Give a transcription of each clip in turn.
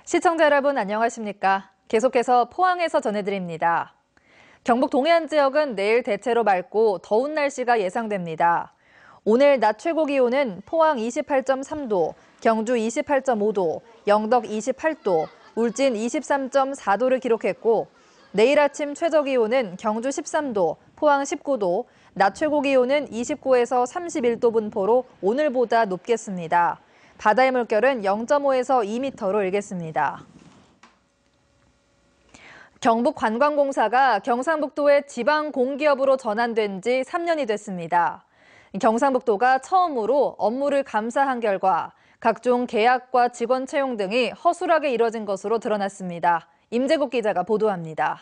시청자 여러분 안녕하십니까? 계속해서 포항에서 전해드립니다. 경북 동해안 지역은 내일 대체로 맑고 더운 날씨가 예상됩니다. 오늘 낮 최고 기온은 포항 28.3도, 경주 28.5도, 영덕 28도, 울진 23.4도를 기록했고 내일 아침 최저 기온은 경주 13도, 포항 19도, 낮 최고 기온은 29에서 31도 분포로 오늘보다 높겠습니다. 바다의 물결은 0.5에서 2m로 일겠습니다. 경북관광공사가 경상북도의 지방 공기업으로 전환된 지 3년이 됐습니다. 경상북도가 처음으로 업무를 감사한 결과 각종 계약과 직원 채용 등이 허술하게 이뤄진 것으로 드러났습니다. 임재국 기자가 보도합니다.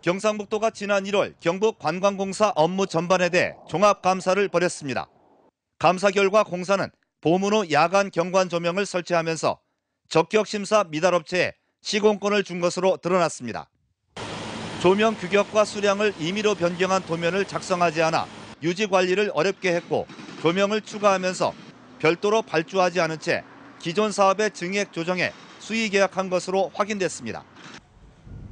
경상북도가 지난 1월 경북관광공사 업무 전반에 대해 종합감사를 벌였습니다. 감사 결과 공사는 보문 후 야간 경관 조명을 설치하면서 적격심사 미달업체에 시공권을 준 것으로 드러났습니다. 조명 규격과 수량을 임의로 변경한 도면을 작성하지 않아 유지 관리를 어렵게 했고 조명을 추가하면서 별도로 발주하지 않은 채 기존 사업의 증액 조정에 수의 계약한 것으로 확인됐습니다.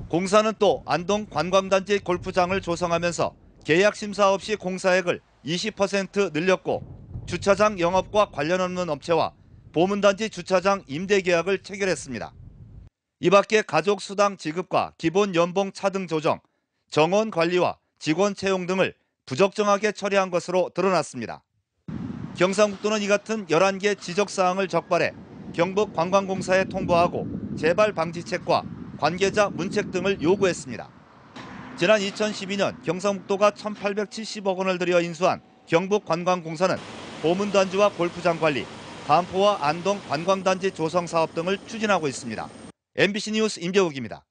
공사는 또 안동 관광단지 골프장을 조성하면서 계약 심사 없이 공사액을 20% 늘렸고 주차장 영업과 관련 없는 업체와 보문단지 주차장 임대 계약을 체결했습니다. 이 밖에 가족수당 지급과 기본 연봉 차등 조정, 정원 관리와 직원 채용 등을 부적정하게 처리한 것으로 드러났습니다. 경상북도는 이 같은 11개 지적사항을 적발해 경북관광공사에 통보하고 재발 방지책과 관계자 문책 등을 요구했습니다. 지난 2012년 경상북도가 1,870억 원을 들여 인수한 경북관광공사는 보문단지와 골프장 관리, 반포와 안동 관광단지 조성 사업 등을 추진하고 있습니다. MBC 뉴스 임재욱입니다.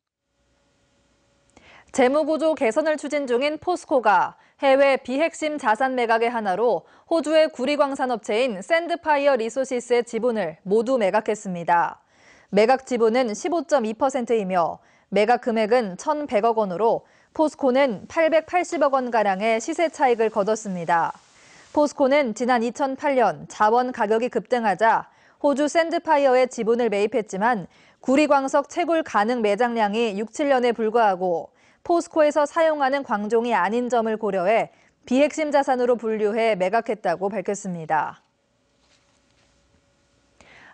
재무구조 개선을 추진 중인 포스코가 해외 비핵심 자산 매각의 하나로 호주의 구리광산업체인 샌드파이어 리소시스의 지분을 모두 매각했습니다. 매각 지분은 15.2%이며 매각 금액은 1,100억 원으로 포스코는 880억 원가량의 시세 차익을 거뒀습니다. 포스코는 지난 2008년 자원 가격이 급등하자 호주 샌드파이어에 지분을 매입했지만 구리광석 채굴 가능 매장량이 6, 7년에 불과하고 포스코에서 사용하는 광종이 아닌 점을 고려해 비핵심 자산으로 분류해 매각했다고 밝혔습니다.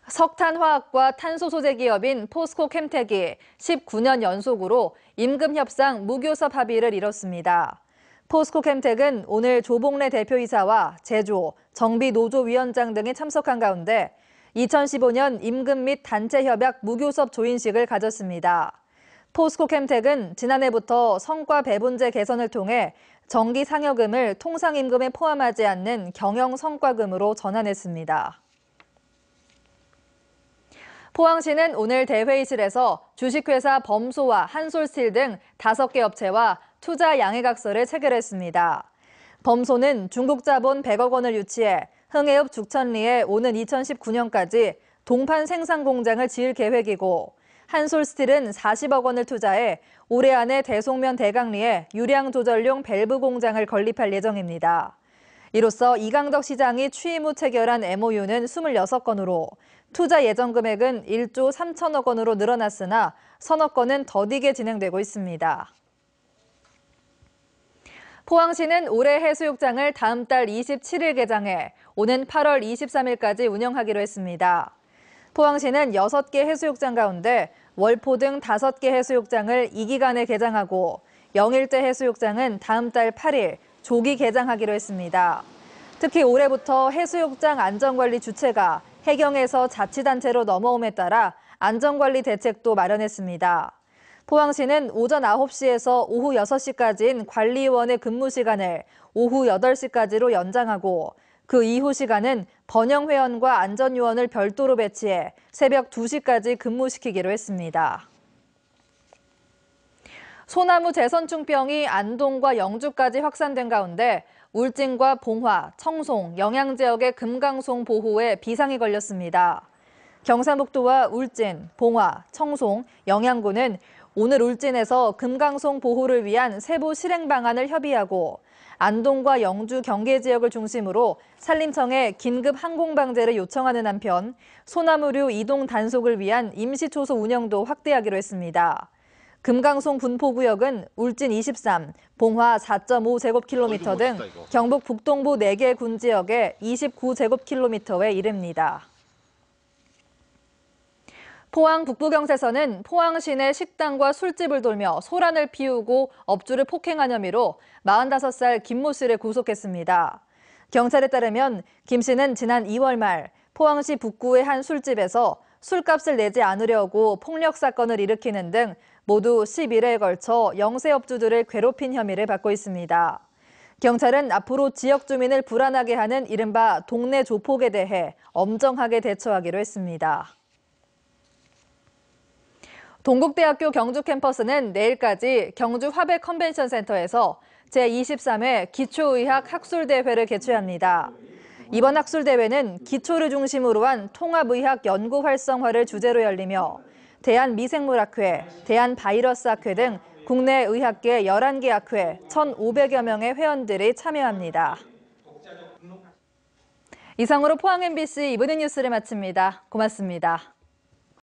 석탄화학과 탄소 소재 기업인 포스코 캠텍이 19년 연속으로 임금협상 무교섭 합의를 이뤘습니다. 포스코 캠텍은 오늘 조봉래 대표이사와 제조, 정비노조위원장 등이 참석한 가운데 2015년 임금 및 단체 협약 무교섭 조인식을 가졌습니다. 포스코 캠텍은 지난해부터 성과 배분제 개선을 통해 정기 상여금을 통상임금에 포함하지 않는 경영 성과금으로 전환했습니다. 포항시는 오늘 대회의실에서 주식회사 범소와 한솔스틸 등 5개 업체와 투자 양해각서를 체결했습니다. 범소는 중국 자본 100억 원을 유치해 흥해읍 죽천리에 오는 2019년까지 동판 생산 공장을 지을 계획이고 한솔스틸은 40억 원을 투자해 올해 안에 대송면 대강리에 유량 조절용 밸브 공장을 건립할 예정입니다. 이로써 이강덕 시장이 취임 후 체결한 MOU는 26건으로 투자 예정 금액은 1조 3천억 원으로 늘어났으나 서너 건은 더디게 진행되고 있습니다. 포항시는 올해 해수욕장을 다음 달 27일 개장해 오는 8월 23일까지 운영하기로 했습니다. 포항시는 6개 해수욕장 가운데 월포 등 5개 해수욕장을 이 기간에 개장하고 영일대 해수욕장은 다음 달 8일 조기 개장하기로 했습니다. 특히 올해부터 해수욕장 안전관리 주체가 해경에서 자치단체로 넘어옴에 따라 안전관리 대책도 마련했습니다. 포항시는 오전 9시에서 오후 6시까지인 관리위원의 근무 시간을 오후 8시까지로 연장하고 그 이후 시간은 번영회원과 안전요원을 별도로 배치해 새벽 2시까지 근무시키기로 했습니다. 소나무 재선충병이 안동과 영주까지 확산된 가운데 울진과 봉화, 청송, 영양 지역의 금강송 보호에 비상이 걸렸습니다. 경상북도와 울진, 봉화, 청송, 영양군은 오늘 울진에서 금강송 보호를 위한 세부 실행 방안을 협의하고 안동과 영주 경계 지역을 중심으로 산림청에 긴급 항공 방제를 요청하는 한편 소나무류 이동 단속을 위한 임시 초소 운영도 확대하기로 했습니다. 금강송 분포구역은 울진 23, 봉화 4.5제곱킬로미터 등 경북 북동부 4개 군 지역의 29제곱킬로미터에 이릅니다. 포항 북부경찰서는 포항 시내 식당과 술집을 돌며 소란을 피우고 업주를 폭행한 혐의로 45살 김모 씨를 구속했습니다. 경찰에 따르면 김 씨는 지난 2월 말 포항시 북구의 한 술집에서 술값을 내지 않으려고 폭력 사건을 일으키는 등 모두 11회에 걸쳐 영세업주들을 괴롭힌 혐의를 받고 있습니다. 경찰은 앞으로 지역 주민을 불안하게 하는 이른바 동네 조폭에 대해 엄정하게 대처하기로 했습니다. 동국대학교 경주 캠퍼스는 내일까지 경주 화백 컨벤션 센터에서 제23회 기초의학 학술대회를 개최합니다. 이번 학술대회는 기초를 중심으로 한 통합의학 연구 활성화를 주제로 열리며 대한미생물학회, 대한바이러스학회 등 국내 의학계 11개 학회 1,500여 명의 회원들이 참여합니다. 이상으로 포항 MBC 이브닝 뉴스를 마칩니다. 고맙습니다.